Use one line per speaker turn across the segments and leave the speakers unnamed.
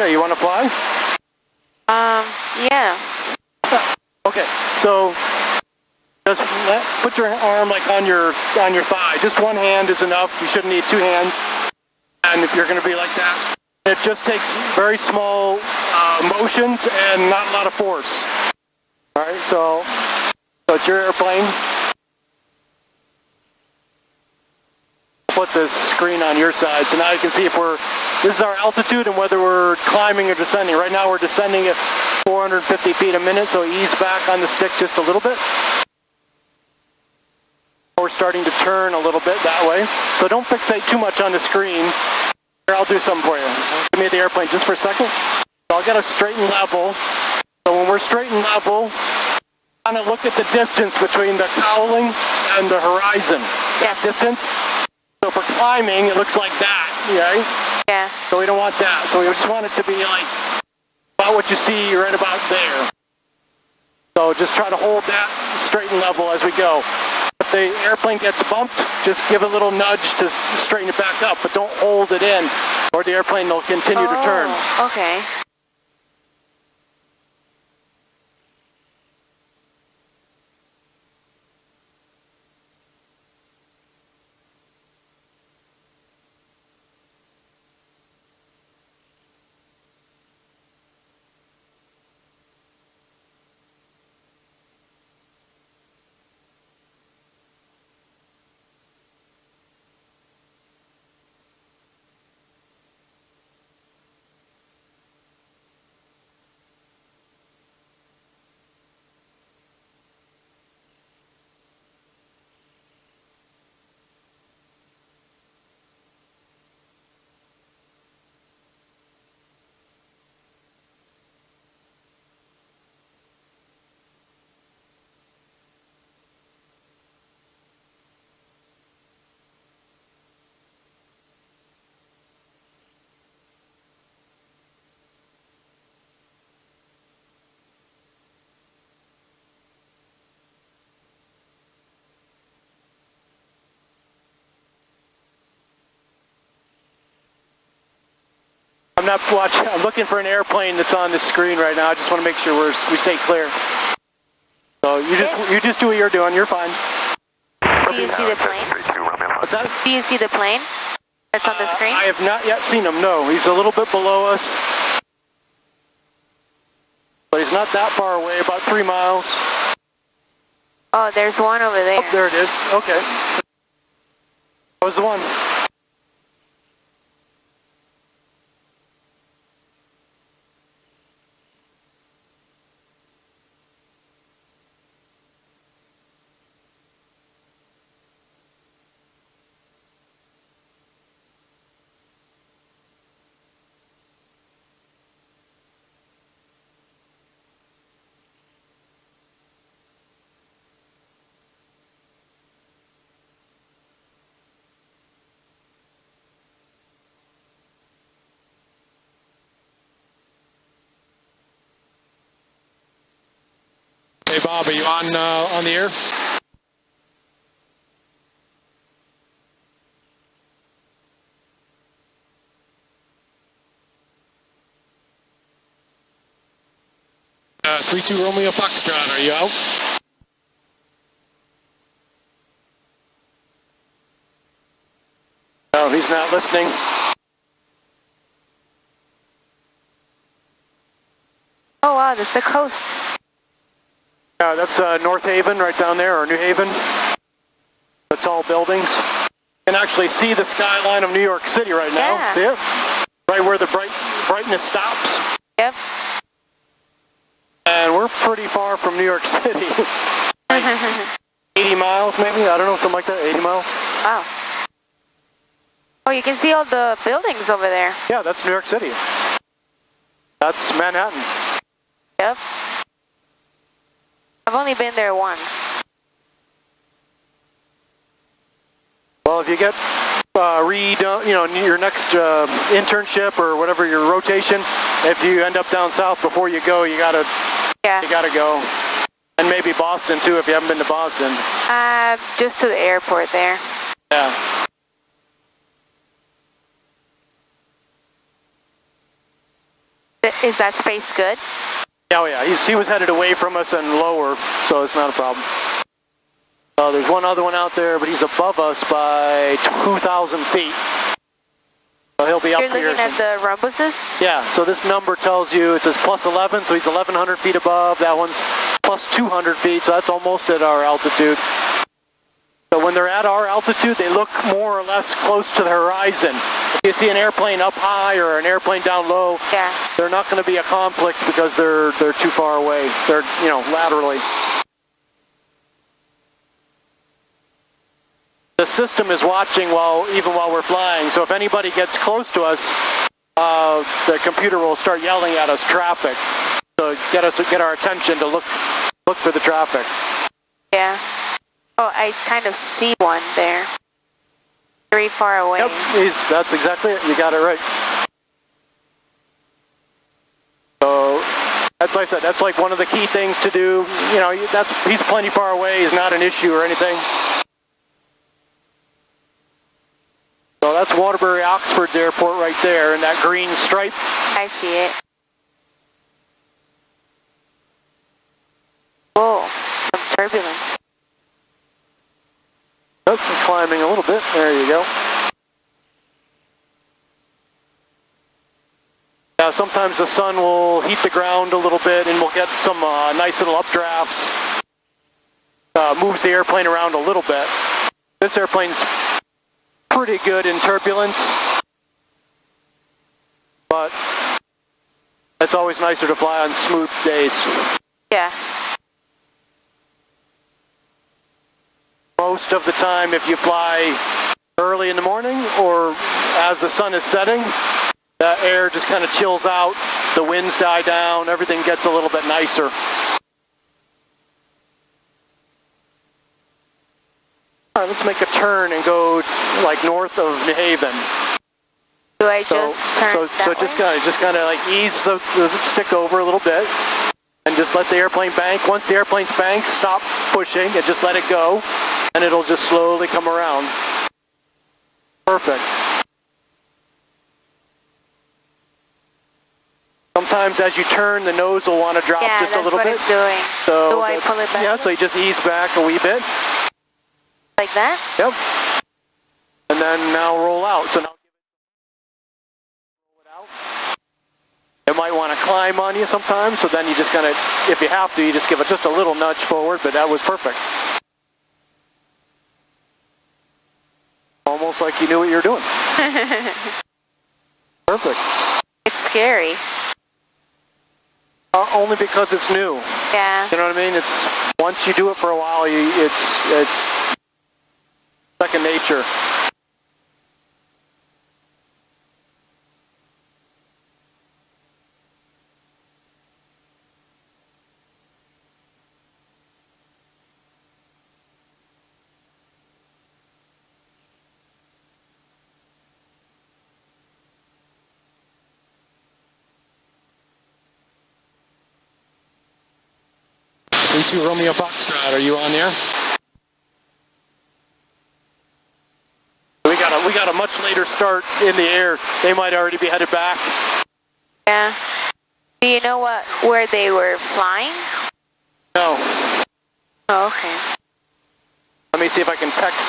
Okay, you want to fly?
Yeah.
Okay, so just put your arm like on your thigh. Just one hand is enough. You shouldn't need two hands. And if you're going to be like that, it just takes very small motions and not a lot of force. All right, so it's your airplane. Put this screen on your side, so now you can see if this is our altitude and whether we're climbing or descending. Right now we're descending at 450 feet a minute, so ease back on the stick just a little bit. We're starting to turn a little bit that way, so don't fixate too much on the screen. Here, I'll do something for you. Give me the airplane just for a second. So I'll get us straight and level. So when we're straight and level, kind of look at the distance between the cowling and the horizon.
Yeah.
That distance. So for climbing, it looks like that, right?
Yeah.
So we don't want that. So we just want it to be like about what you see right about there. So just try to hold that straight and level as we go. If the airplane gets bumped, just give a little nudge to straighten it back up, but don't hold it in or the airplane will continue to turn.
Okay.
I'm not watching. I'm looking for an airplane that's on the screen right now. I just want to make sure we stay clear. So you just do what you're doing. You're fine.
Do you see the plane?
What's that?
Do you see the plane that's on the screen?
I have not yet seen him. No, he's a little bit below us, but he's not that far away. About 3 miles.
Oh, there's one over there.
Oh, there it is. Okay. That was the one. Hey Bob, are you on the air? Uh, 32 Romeo Foxtrot, are you out? No, he's not listening.
Oh wow, that's the coast.
Yeah, that's North Haven right down there, or New Haven. The tall buildings. You can actually see the skyline of New York City right now.
Yeah.
See it? Right where the brightness stops.
Yep.
And we're pretty far from New York City. 80 miles maybe? I don't know, something like that, 80 miles.
Wow. Oh, you can see all the buildings over there.
Yeah, that's New York City. That's Manhattan.
Yep. I've only been there once.
Well, if you get your next internship or whatever your rotation, if you end up down south before you go, you gotta go. And maybe Boston too, if you haven't been to Boston.
Just to the airport there.
Yeah.
Is that space good?
Oh yeah, he was headed away from us and lower, so it's not a problem. There's one other one out there, but he's above us by 2,000 feet. So he'll be up here.
You're looking at the rhombuses?
Yeah, so this number tells you, it says plus 11, so he's 1,100 feet above. That one's plus 200 feet, so that's almost at our altitude. So when they're at our altitude, they look more or less close to the horizon. If you see an airplane up high or an airplane down low,
yeah,
they're not going to be a conflict because they're too far away. They're, laterally. The system is watching even while we're flying, so if anybody gets close to us, the computer will start yelling at us traffic to get our attention to look for the traffic.
Yeah. Oh, I kind of see one there. Very far away.
Yep, that's exactly it. You got it right. So, that's like I said, that's like one of the key things to do. He's plenty far away. He's not an issue or anything. So that's Waterbury Oxford's airport right there, and that green stripe.
I see it. Whoa, some turbulence.
Oh, climbing a little bit. There you go. Sometimes the sun will heat the ground a little bit, and we'll get some nice little updrafts. Moves the airplane around a little bit. This airplane's pretty good in turbulence, but it's always nicer to fly on smooth days.
Yeah.
Most of the time, if you fly early in the morning or as the sun is setting, the air just kind of chills out, the winds die down, everything gets a little bit nicer. All right, let's make a turn and go like north of New Haven.
Do I just turn
so just kind of like ease the stick over a little bit and just let the airplane bank. Once the airplane's banked, stop pushing and just let it go, and it'll just slowly come around. Perfect. Sometimes as you turn, the nose will want to drop just a little bit.
Yeah, that's what it's doing.
So
do I pull it back?
Yeah, so you just ease back a wee bit.
Like that?
Yep. And then now roll out. So now roll it out. It might want to climb on you sometimes, so then you just kind of, if you have to, you just give it just a little nudge forward, but that was perfect. Almost like you knew what you were doing. Perfect.
It's scary.
Only because it's new.
Yeah.
You know what I mean? It's once you do it for a while, it's second nature. Into Romeo Foxtrot, are you on there? We got a much later start in the air. They might already be headed back.
Yeah. Do you know where they were flying?
No.
Oh, okay.
Let me see if I can text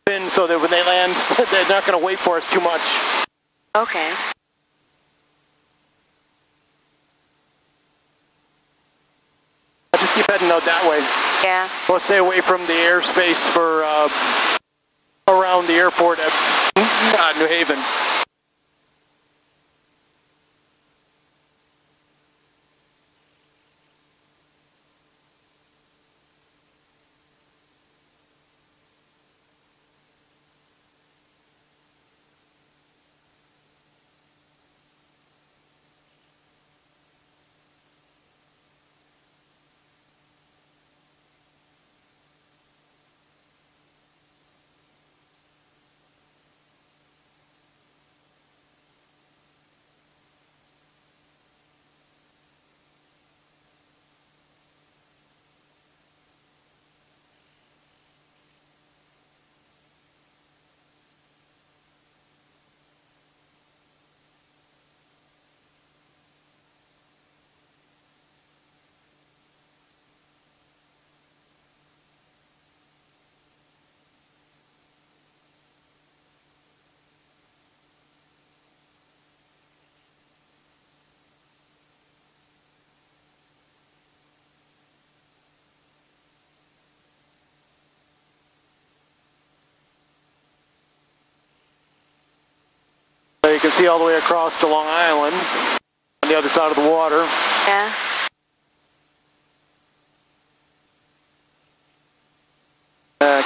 Finn so that when they land, they're not going to wait for us too much.
Okay.
I'll just keep heading out that way.
Yeah.
We'll stay away from the airspace for around the airport at New Haven. can see all the way across to Long Island on the other side of the water.
Yeah.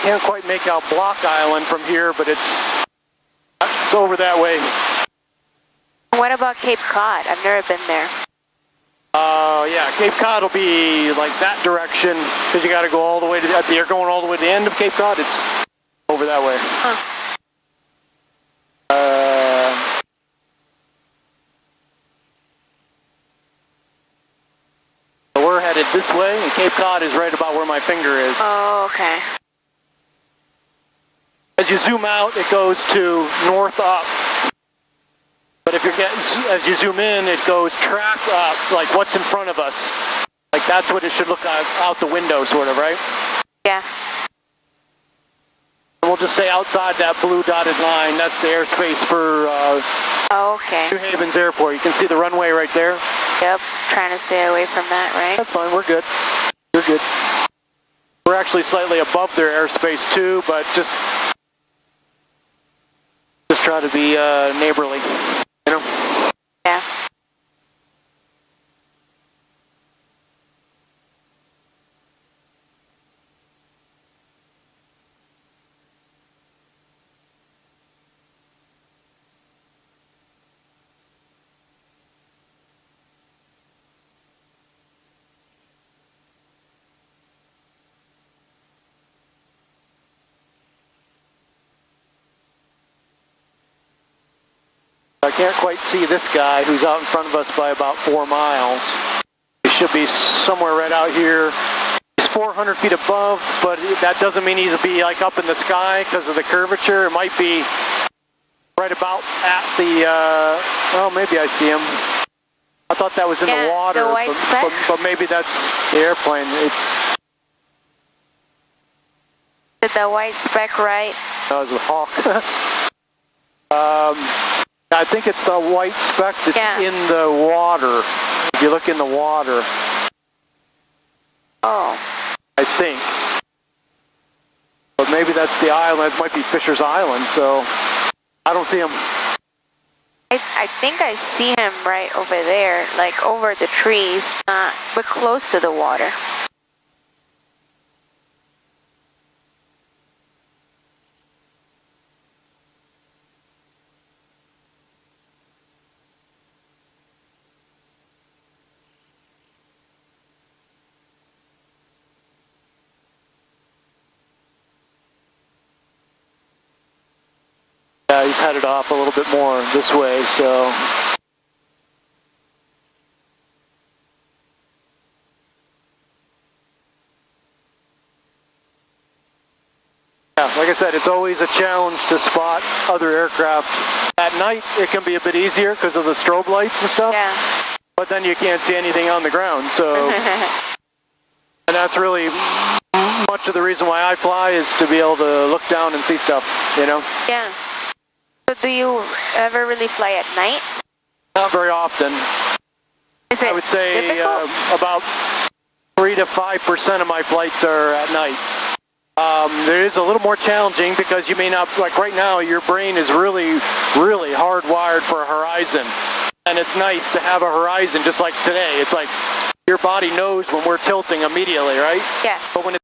Can't quite make out Block Island from here, but it's over that way.
What about Cape Cod? I've never been there.
Yeah, Cape Cod will be like that direction because you got to go all the way to you're going all the way to the end of Cape Cod. It's over that way.
Huh.
We're headed this way, and Cape Cod is right about where my finger is.
Oh, okay.
As you zoom out, it goes to north up. But if you're as you zoom in, it goes track up, like what's in front of us. Like that's what it should look like out the window, sort of, right?
Yeah.
And we'll just stay outside that blue dotted line. That's the airspace for
okay.
New Haven's Airport. You can see the runway right there.
Yep. Trying to stay away from that, right?
That's fine. We're good. You're good. We're actually slightly above their airspace too, but just try to be neighborly. You know?
Yeah.
I can't quite see this guy who's out in front of us by about 4 miles. He should be somewhere right out here. He's 400 feet above, but that doesn't mean he's be like up in the sky because of the curvature. It might be right about at the, oh, maybe I see him. I thought that was in the water,
the white speck?
but maybe that's the airplane.
Did the white speck right?
That was a hawk. I think it's the white speck that's in the water. If you look in the water.
Oh.
I think. But maybe that's the island. It might be Fisher's Island, so I don't see him.
I think I see him right over there, like over the trees, but close to the water.
Yeah, he's headed off a little bit more this way, so. Yeah, like I said, it's always a challenge to spot other aircraft. At night, it can be a bit easier because of the strobe lights and stuff.
Yeah.
But then you can't see anything on the ground, so. And that's really much of the reason why I fly, is to be able to look down and see stuff, you know?
Yeah. So do you ever really fly at night?
Not very often.
Is it
I would say about 3 to 5% of my flights are at night. There is a little more challenging because you may not, like right now, your brain is really, really hardwired for a horizon. And it's nice to have a horizon just like today. It's like your body knows when we're tilting immediately, right?
Yeah.
But when